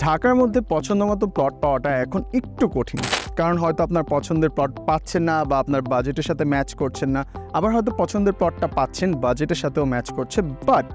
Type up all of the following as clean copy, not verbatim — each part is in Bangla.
ঢাকার মধ্যে পছন্দমতো প্লট পাওয়াটা এখন একটু কঠিন, কারণ হয়তো আপনার পছন্দের প্লট পাচ্ছেন না বা আপনার বাজেটের সাথে ম্যাচ করছেন না, আবার হয়তো পছন্দের প্লটটা পাচ্ছেন, বাজেটের সাথেও ম্যাচ করছে, বাট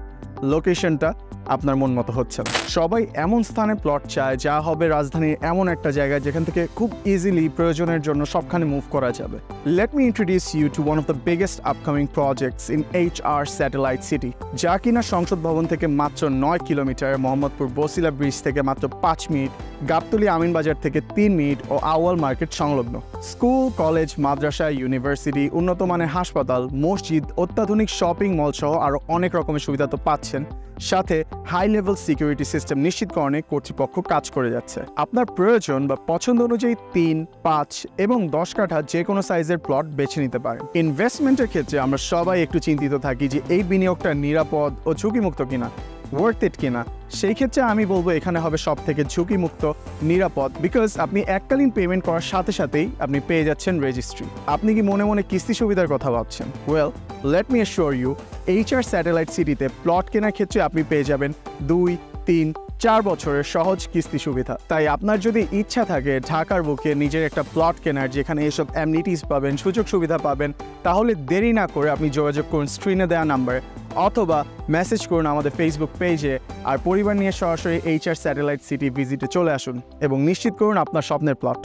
লোকেশনটা আপনার মন মতো হচ্ছে না। সবাই এমন স্থানে প্লট চায় যা হবে রাজধানীর এমন একটা জায়গায় যেখান থেকে খুব ইজিলি প্রয়োজনের জন্য সবখানে মুভ করা যাবে। Let me introduce you to one of the biggest upcoming projects in HR satellite city, যা কিনা সংসদ ভবন থেকে মাত্র 9 কিলোমিটার, মোহাম্মদপুর বসিলা ব্রিজ থেকে মাত্র 5 মিনিট, গাবতলী আমিনবাজার থেকে 3 মিনিট ও আউয়াল মার্কেট সংলগ্ন। স্কুল, কলেজ, মাদ্রাসা, ইউনিভার্সিটি, উন্নত মানের হাসপাতাল, মসজিদ, অত্যাধুনিক শপিং মল সহ আরও অনেক রকমের সুবিধা তো পাচ্ছেন, সাথে হাই লেভেল সিকিউরিটি সিস্টেম নিশ্চিতকরণে কর্তৃপক্ষ কাজ করে যাচ্ছে। আপনার প্রয়োজন বা পছন্দ অনুযায়ী 3, 5 এবং 10 কাঠা যে কোনো সাইজের প্লট বেছে নিতে পারেন। ইনভেস্টমেন্টের ক্ষেত্রে আমরা সবাই একটু চিন্তিত থাকি যে এই বিনিয়োগটা নিরাপদ ও ঝুঁকিমুক্ত কিনা, ওয়ার্থ ইট কিনা। সেই ক্ষেত্রে আমি বলবো এখানে হবে সব থেকে ঝুঁকিমুক্ত, নিরাপদ, বিকজ আপনি এককালীন পেমেন্ট করার সাথে সাথেই আপনি পেয়ে যাচ্ছেন রেজিস্ট্রি। আপনি কি মনে মনে কিস্তি সুবিধার কথা ভাবছেন? Well, let me assure you, HR satellite সিটিতে প্লট কেনার ক্ষেত্রে আপনি পেয়ে যাবেন 2, 3, 4 বছরের সহজ কিস্তি সুবিধা। তাই আপনার যদি ইচ্ছা থাকে ঢাকার বুকে নিজের একটা প্লট কেনার যেখানে এসব অ্যামনিটিস পাবেন, সুযোগ সুবিধা পাবেন, তাহলে দেরি না করে আপনি যোগাযোগ করুন স্ক্রিনে দেওয়া নাম্বারে, অথবা মেসেজ করুন আমাদের ফেসবুক পেজে। আর পরিবার নিয়ে সরাসরি HR স্যাটেলাইট সিটি ভিজিটে চলে আসুন এবং নিশ্চিত করুন আপনার স্বপ্নের প্লট।